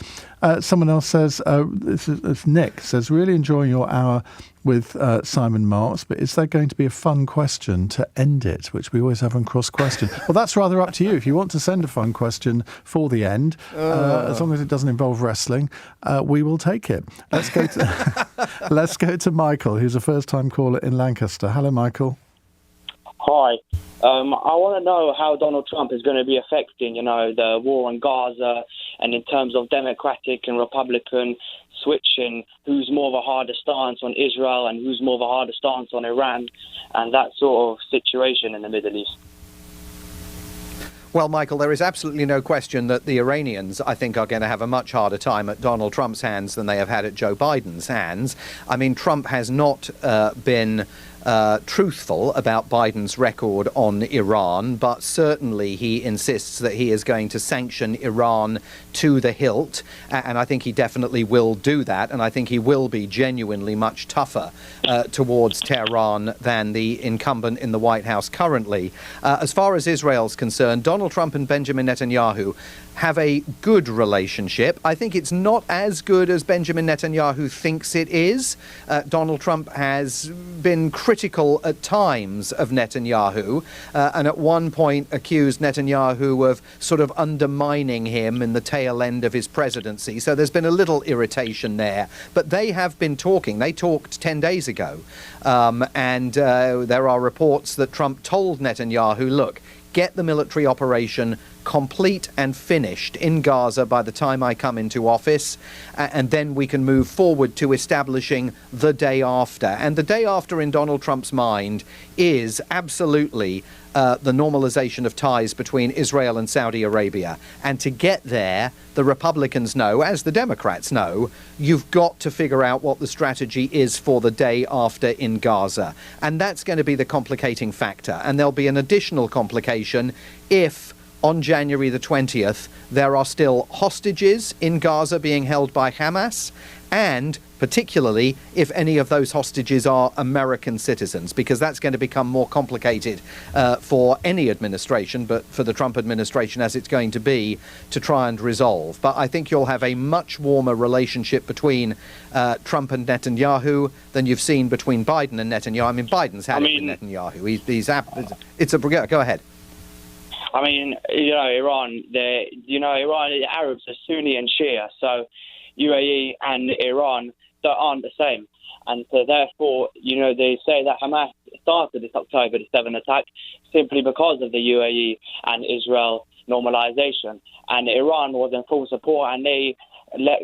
[SPEAKER 5] Someone else says, it's Nick, says, really enjoying your hour with Simon Marks, but is there going to be a fun question to end it, which we always have on Cross Question? Well, that's rather up to you. If you want to send a fun question for the end, as long as it doesn't involve wrestling, we will take it. Let's go to Michael, who's a first-time caller in Lancaster. Hello, Michael.
[SPEAKER 12] Hi. I want to know how Donald Trump is going to be affecting, the war on Gaza, and in terms of Democratic and Republican switching, who's more of a harder stance on Israel and who's more of a harder stance on Iran, and that sort of situation in the Middle East.
[SPEAKER 6] Well, Michael, there is absolutely no question that the Iranians, I think, are going to have a much harder time at Donald Trump's hands than they have had at Joe Biden's hands. I mean, Trump has not been truthful about Biden's record on Iran, but certainly he insists that he is going to sanction Iran to the hilt, and I think he definitely will do that, and I think he will be genuinely much tougher towards Tehran than the incumbent in the White House currently. As far as Israel's concerned, Donald Trump and Benjamin Netanyahu have a good relationship. I think it's not as good as Benjamin Netanyahu thinks it is. Donald Trump has been critical at times of Netanyahu, and at one point accused Netanyahu of sort of undermining him in the tail end of his presidency. So there's been a little irritation there. But they have been talking. They talked 10 days ago. And there are reports that Trump told Netanyahu, look, get the military operation complete and finished in Gaza by the time I come into office, and then we can move forward to establishing the day after. And the day after in Donald Trump's mind is absolutely the normalization of ties between Israel and Saudi Arabia. And to get there, the Republicans know, as the Democrats know, you've got to figure out what the strategy is for the day after in Gaza. And that's going to be the complicating factor. And there'll be an additional complication if on January the 20th, there are still hostages in Gaza being held by Hamas, and particularly if any of those hostages are American citizens, because that's going to become more complicated for any administration, but for the Trump administration as it's going to be, to try and resolve. But I think you'll have a much warmer relationship between Trump and Netanyahu than you've seen between Biden and Netanyahu. I mean, Biden's had it with Netanyahu. Go ahead.
[SPEAKER 12] I mean, Iran, Iran, the Arabs are Sunni and Shia, so UAE and Iran aren't the same. And so therefore, they say that Hamas started this October the 7th attack simply because of the UAE and Israel normalization. And Iran was in full support, and they let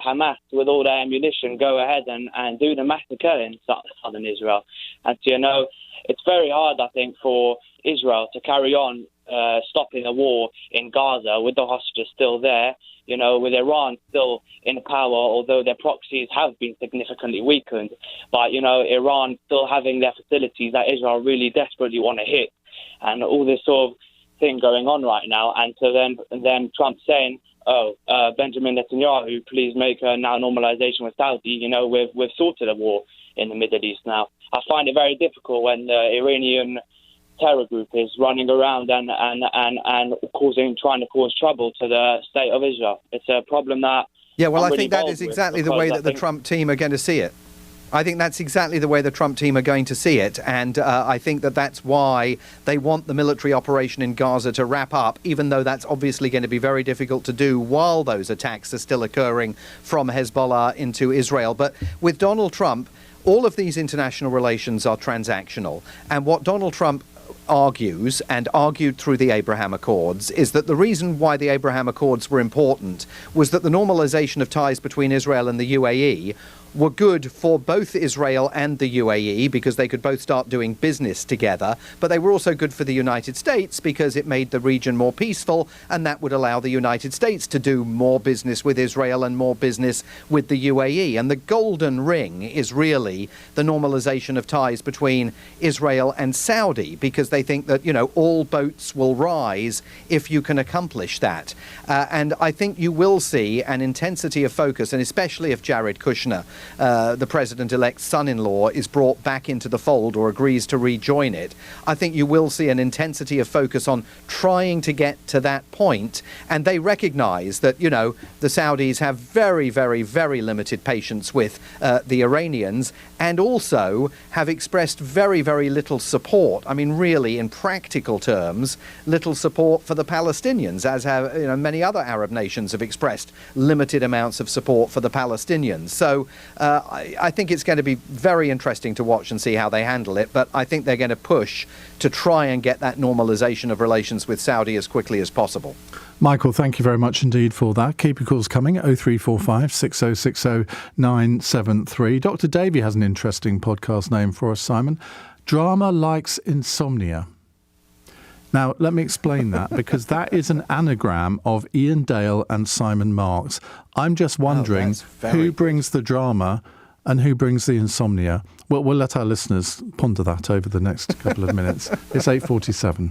[SPEAKER 12] Hamas, with all their ammunition, go ahead and do the massacre in southern Israel. And so, it's very hard, I think, for Israel to carry on stopping a war in Gaza with the hostages still there, with Iran still in power, although their proxies have been significantly weakened. But, Iran still having their facilities that Israel really desperately want to hit, and all this sort of thing going on right now. And so then Trump saying, Benjamin Netanyahu, please make a now normalization with Saudi. We've sorted a war in the Middle East now. I find it very difficult when the Iranian terror group is running around and trying to cause trouble to the state of Israel. It's a problem that
[SPEAKER 6] I think that is exactly the way that the Trump team are going to see it. I think that's exactly the way the Trump team are going to see it, and I think that's why they want the military operation in Gaza to wrap up, even though that's obviously going to be very difficult to do while those attacks are still occurring from Hezbollah into Israel. But with Donald Trump, all of these international relations are transactional, and what Donald Trump argues, and argued through the Abraham Accords, is that the reason why the Abraham Accords were important was that the normalization of ties between Israel and the UAE were good for both Israel and the UAE because they could both start doing business together, but they were also good for the United States because it made the region more peaceful, and that would allow the United States to do more business with Israel and more business with the UAE. And the golden ring is really the normalization of ties between Israel and Saudi, because they think that, all boats will rise if you can accomplish that. And I think you will see an intensity of focus, and especially if Jared Kushner, the president-elect's son-in-law, is brought back into the fold or agrees to rejoin it, I think you will see an intensity of focus on trying to get to that point. And they recognize that, the Saudis have very, very, very limited patience with the Iranians, and also have expressed very, very little support. I mean, really, in practical terms, little support for the Palestinians, as have many other Arab nations have expressed limited amounts of support for the Palestinians. So I think it's going to be very interesting to watch and see how they handle it, but I think they're going to push to try and get that normalization of relations with Saudi as quickly as possible.
[SPEAKER 5] Michael, thank you very much indeed for that. Keep your calls coming, 0345 6060 973. Dr. Davey has an interesting podcast name for us, Simon. Drama Likes Insomnia. Now, let me explain that, because that is an anagram of Iain Dale and Simon Marks. I'm just wondering who brings the drama and who brings the insomnia. Well, we'll let our listeners ponder that over the next couple of minutes. It's 8:47.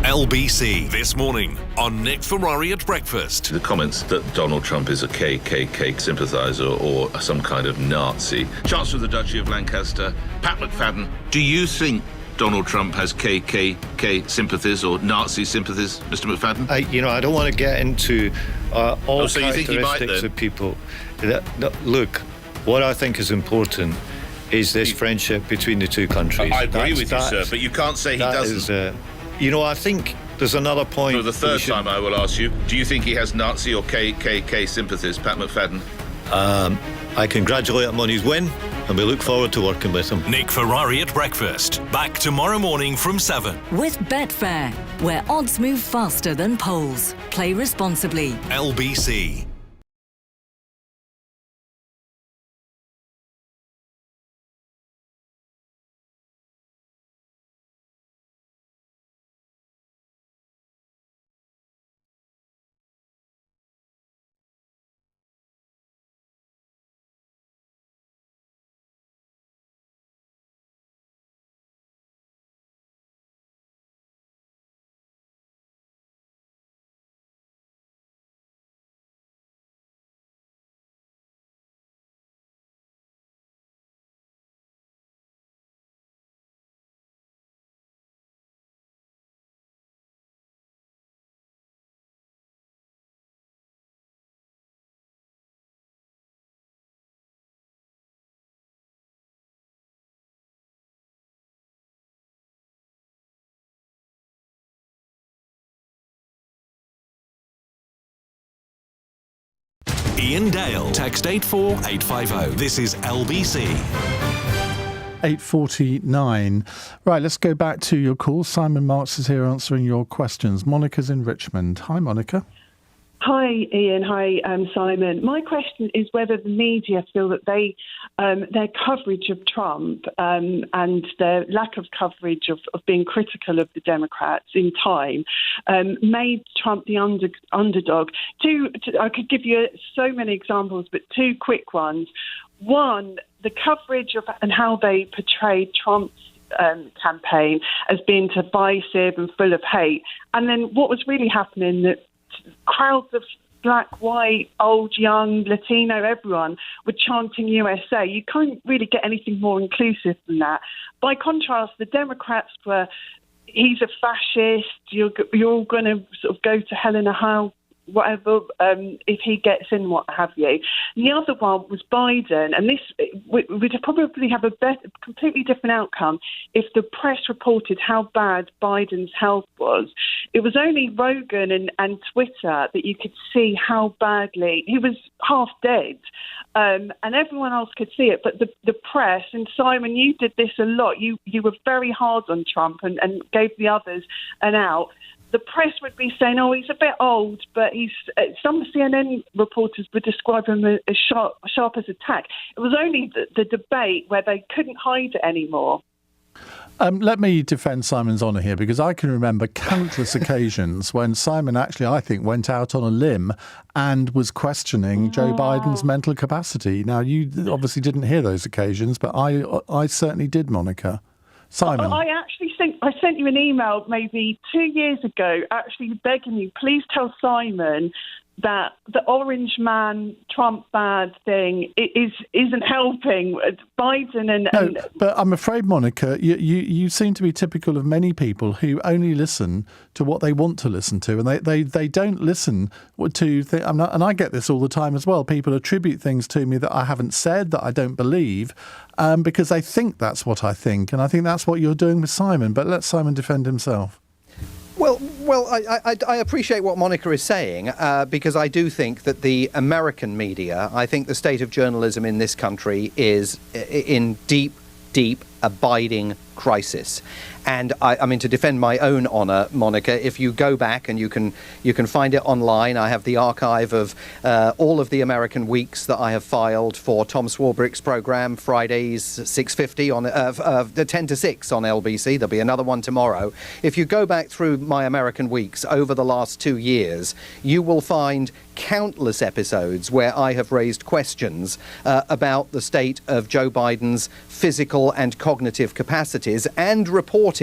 [SPEAKER 4] LBC This Morning on Nick Ferrari at Breakfast.
[SPEAKER 13] The comments that Donald Trump is a KKK sympathiser or some kind of Nazi. Chancellor of the Duchy of Lancaster, Pat McFadden, do you think Donald Trump has KKK sympathies or Nazi sympathies, Mr. McFadden?
[SPEAKER 14] I don't want to get into all
[SPEAKER 13] so you think he might,
[SPEAKER 14] characteristics
[SPEAKER 13] then?
[SPEAKER 14] of people. Look, what I think is important is this friendship between the two countries.
[SPEAKER 13] I agree with you, sir, but you can't say he doesn't.
[SPEAKER 14] I think there's another point.
[SPEAKER 13] For the third time, I will ask you, do you think he has Nazi or KKK sympathies, Pat McFadden?
[SPEAKER 14] I congratulate him on his win, and we look forward to working with him.
[SPEAKER 4] Nick Ferrari at Breakfast. Back tomorrow morning from 7.
[SPEAKER 15] With Betfair, where odds move faster than polls. Play responsibly.
[SPEAKER 4] LBC. Iain Dale. Text 84850. This is LBC.
[SPEAKER 5] 8:49. Right, let's go back to your call. Simon Marks is here answering your questions. Monica's in Richmond. Hi, Monica.
[SPEAKER 16] Hi, Ian. Hi, Simon. My question is whether the media feel that their coverage of Trump and their lack of coverage of being critical of the Democrats in time made Trump the underdog. I could give you so many examples, but two quick ones. One, the coverage of and how they portrayed Trump's campaign as being divisive and full of hate. And then what was really happening, that crowds of black, white, old, young, Latino, everyone were chanting USA. You can't really get anything more inclusive than that. By contrast, the Democrats were, he's a fascist, you're all going to sort of go to hell in a hell, whatever, if he gets in, what have you. The other one was Biden, and this would probably have a completely different outcome if the press reported how bad Biden's health was. It was only Rogan and Twitter that you could see how badly he was, half dead, and everyone else could see it. But the press, and Simon, you did this a lot. You were very hard on Trump and gave the others an out. The press would be saying, oh, he's a bit old, but he's. Some CNN reporters would describe him as sharp as a tack. It was only the debate where they couldn't hide it anymore.
[SPEAKER 5] Let me defend Simon's honour here, because I can remember countless occasions when Simon actually, I think, went out on a limb and was questioning Joe Biden's mental capacity. Now, you obviously didn't hear those occasions, but I certainly did, Monica. Simon.
[SPEAKER 16] I actually think I sent you an email maybe 2 years ago actually begging you, please tell Simon that the orange man, Trump bad thing isn't helping Biden.
[SPEAKER 5] No, but I'm afraid, Monica, you seem to be typical of many people who only listen to what they want to listen to, and they don't listen to things. And I get this all the time as well. People attribute things to me that I haven't said, that I don't believe, because they think that's what I think. And I think that's what you're doing with Simon. But let Simon defend himself.
[SPEAKER 6] Well, I appreciate what Monica is saying, because I do think that the American media, I think the state of journalism in this country is in deep, abiding crisis. And I mean, to defend my own honour, Monica, if you go back and you can find it online, I have the archive of all of the American weeks that I have filed for Tom Swarbrick's programme, Fridays 6:50 on 10 to 6 on LBC. There'll be another one tomorrow. If you go back through my American weeks over the last 2 years, you will find countless episodes where I have raised questions about the state of Joe Biden's physical and cognitive capacities, and reported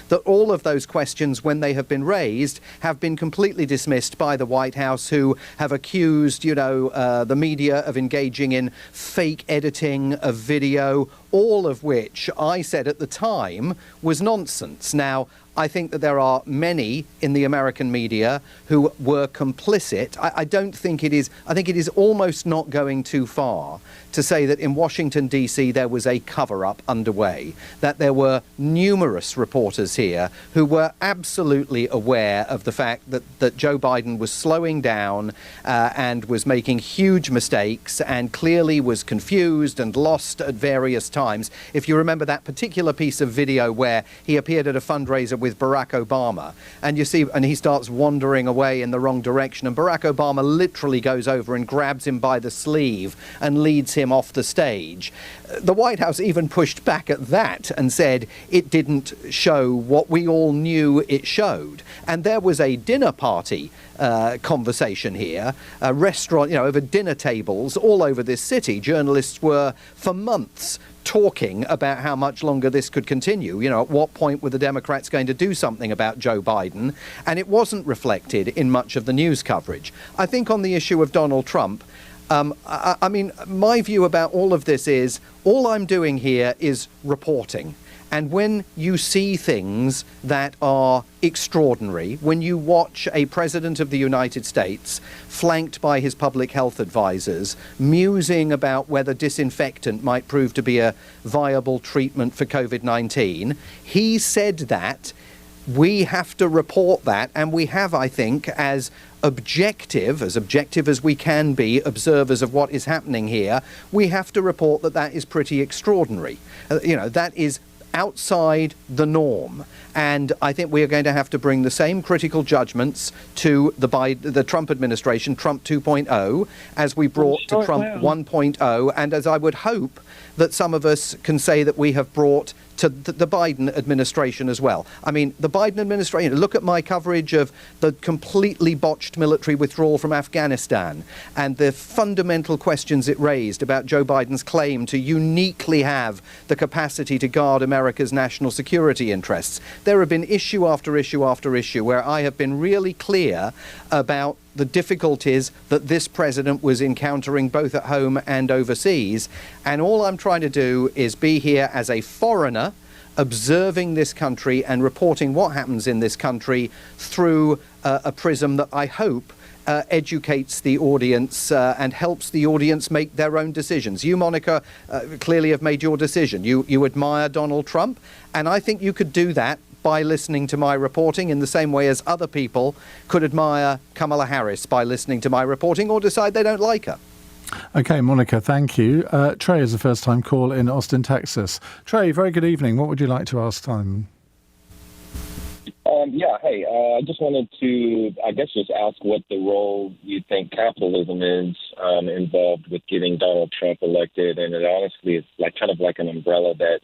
[SPEAKER 6] that all of those questions, when they have been raised, have been completely dismissed by the White House, who have accused, the media of engaging in fake editing of video, all of which I said at the time was nonsense. Now, I think that there are many in the American media who were complicit. I don't think it is. I think it is almost not going too far to say that in Washington, D.C., there was a cover-up underway, that there were numerous reporters here who were absolutely aware of the fact that Joe Biden was slowing down and was making huge mistakes, and clearly was confused and lost at various times. If you remember that particular piece of video where he appeared at a fundraiser with Barack Obama, and you see, and he starts wandering away in the wrong direction, and Barack Obama literally goes over and grabs him by the sleeve and leads him off the stage. The White House even pushed back at that and said it didn't show what we all knew it showed. And there was a dinner party conversation here, a restaurant, over dinner tables all over this city. Journalists were, for months, talking about how much longer this could continue. At what point were the Democrats going to do something about Joe Biden? And it wasn't reflected in much of the news coverage. I think on the issue of Donald Trump, I mean, my view about all of this is, all I'm doing here is reporting. And when you see things that are extraordinary, when you watch a president of the United States flanked by his public health advisors, musing about whether disinfectant might prove to be a viable treatment for COVID-19, he said that we have to report that, and we have, I think, as objective as we can be, observers of what is happening here, we have to report that that is pretty extraordinary. That is outside the norm. And I think we are going to have to bring the same critical judgments to the Trump administration, Trump 2.0, as we brought to Trump 1.0, and as I would hope that some of us can say that we have brought to the Biden administration as well. I mean, the Biden administration, look at my coverage of the completely botched military withdrawal from Afghanistan and the fundamental questions it raised about Joe Biden's claim to uniquely have the capacity to guard America's national security interests. There have been issue after issue after issue where I have been really clear about the difficulties that this president was encountering both at home and overseas. And all I'm trying to do is be here as a foreigner, observing this country and reporting what happens in this country through a prism that I hope educates the audience and helps the audience make their own decisions. You, Monica, clearly have made your decision. You admire Donald Trump, and I think you could do that by listening to my reporting in the same way as other people could admire Kamala Harris by listening to my reporting or decide they don't like her.
[SPEAKER 5] OK, Monica, thank you. Trey is a first-time call in Austin, Texas. Trey, very good evening. What would you like to ask Simon?
[SPEAKER 17] Hey, I just wanted to, just ask what the role you think capitalism is involved with getting Donald Trump elected. And it honestly is kind of like an umbrella that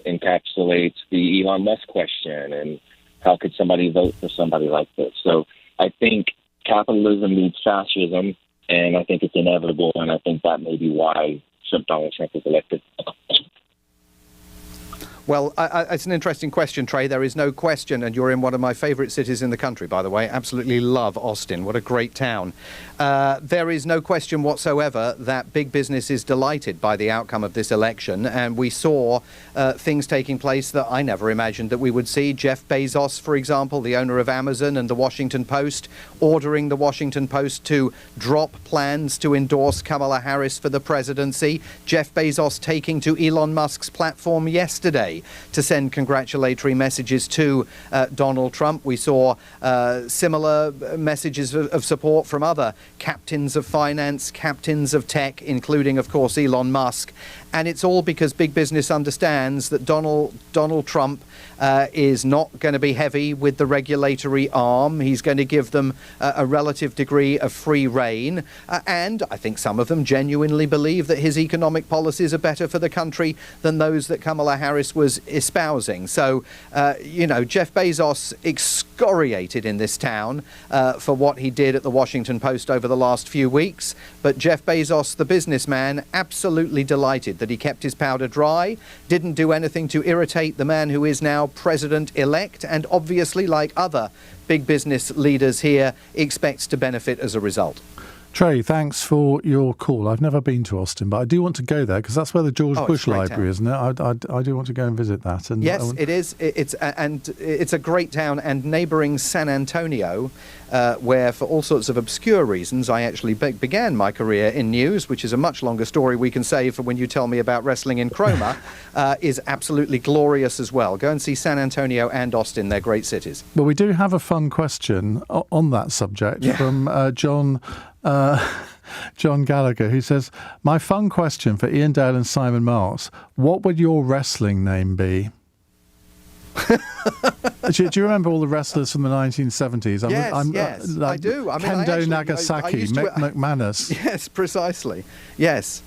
[SPEAKER 17] encapsulates the Elon Musk question and how could somebody vote for somebody like this. So I think capitalism needs fascism, and I think it's inevitable, and I think that may be why Donald Trump was elected.
[SPEAKER 6] Well, it's an interesting question, Trey. There is no question, and you're in one of my favourite cities in the country, by the way. Absolutely love Austin. What a great town. There is no question whatsoever that big business is delighted by the outcome of this election, and we saw things taking place that I never imagined that we would see. Jeff Bezos, for example, the owner of Amazon and the Washington Post, ordering the Washington Post to drop plans to endorse Kamala Harris for the presidency. Jeff Bezos taking to Elon Musk's platform yesterday to send congratulatory messages to Donald Trump. We saw similar messages of support from other captains of finance, captains of tech, including, of course, Elon Musk. And it's all because big business understands that Donald Trump is not going to be heavy with the regulatory arm. He's going to give them a relative degree of free rein. And I think some of them genuinely believe that his economic policies are better for the country than those that Kamala Harris was espousing. So, Jeff Bezos excoriated in this town for what he did at the Washington Post over the last few weeks. But Jeff Bezos, the businessman, absolutely delighted that he kept his powder dry, didn't do anything to irritate the man who is now president-elect, and obviously, like other big business leaders here, expects to benefit as a result.
[SPEAKER 5] Trey, thanks for your call. I've never been to Austin, but I do want to go there because that's where the George Bush Library, isn't it? I do want to go and visit that. And
[SPEAKER 6] yes, it is. It's a great town, and neighbouring San Antonio, where for all sorts of obscure reasons I actually began my career in news, which is a much longer story we can save for when you tell me about wrestling in Cromer, is absolutely glorious as well. Go and see San Antonio and Austin. They're great cities.
[SPEAKER 5] Well, we do have a fun question on that subject from John Gallagher, who says, my fun question for Iain Dale and Simon Marks, what would your wrestling name be? Do you remember all the wrestlers from the 1970s?
[SPEAKER 6] Yes, I do.
[SPEAKER 5] Kendo Nagasaki, Mick McManus.
[SPEAKER 6] Yes, precisely. Yes,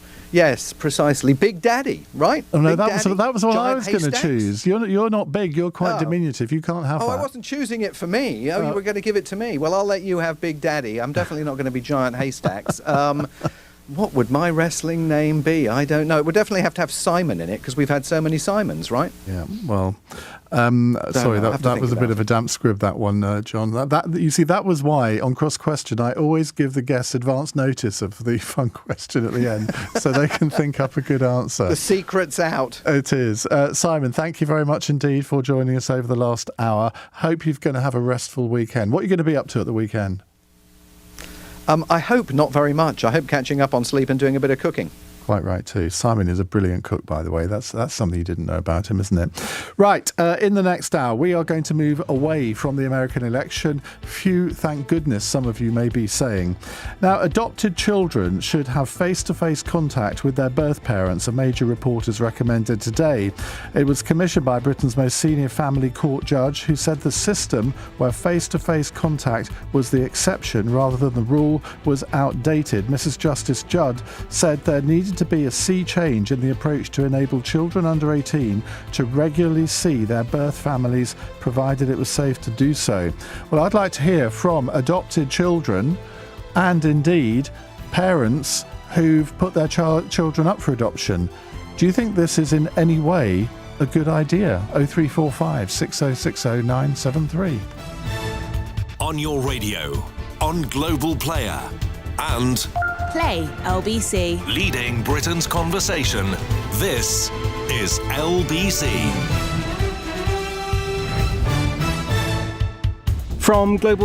[SPEAKER 6] precisely. Big Daddy, right?
[SPEAKER 5] Oh, no,
[SPEAKER 6] that
[SPEAKER 5] was what I was going to choose. You're not big. You're quite diminutive. You can't have that.
[SPEAKER 6] I wasn't choosing it for me. You were going to give it to me. Well, I'll let you have Big Daddy. I'm definitely not going to be Giant Haystacks. What would my wrestling name be? I don't know. It would definitely have to have Simon in it because we've had so many Simons, right?
[SPEAKER 5] Yeah, well, sorry, that was a bit of a damp squib, that one, John. You see, that was why, on Cross Question, I always give the guests advance notice of the fun question at the end so they can think up a good answer.
[SPEAKER 6] The secret's out.
[SPEAKER 5] It is. Simon, thank you very much indeed for joining us over the last hour. Hope you're going to have a restful weekend. What are you going to be up to at the weekend?
[SPEAKER 6] I hope not very much. I hope catching up on sleep and doing a bit of cooking.
[SPEAKER 5] Quite right too. Simon is a brilliant cook, by the way. That's something you didn't know about him, isn't it? Right, in the next hour, we are going to move away from the American election. Phew, thank goodness, some of you may be saying. Now, adopted children should have face-to-face contact with their birth parents, a major report has recommended today. It was commissioned by Britain's most senior family court judge, who said the system where face-to-face contact was the exception rather than the rule was outdated. Mrs. Justice Judd said there needed to be a sea change in the approach to enable children under 18 to regularly see their birth families, provided it was safe to do so. Well, I'd like to hear from adopted children and indeed parents who've put their children up for adoption. Do you think this is in any way a good idea? 0345 6060 973.
[SPEAKER 4] On your radio, on Global Player, and
[SPEAKER 18] Play LBC.
[SPEAKER 4] leading Britain's conversation. This is LBC.
[SPEAKER 1] From Global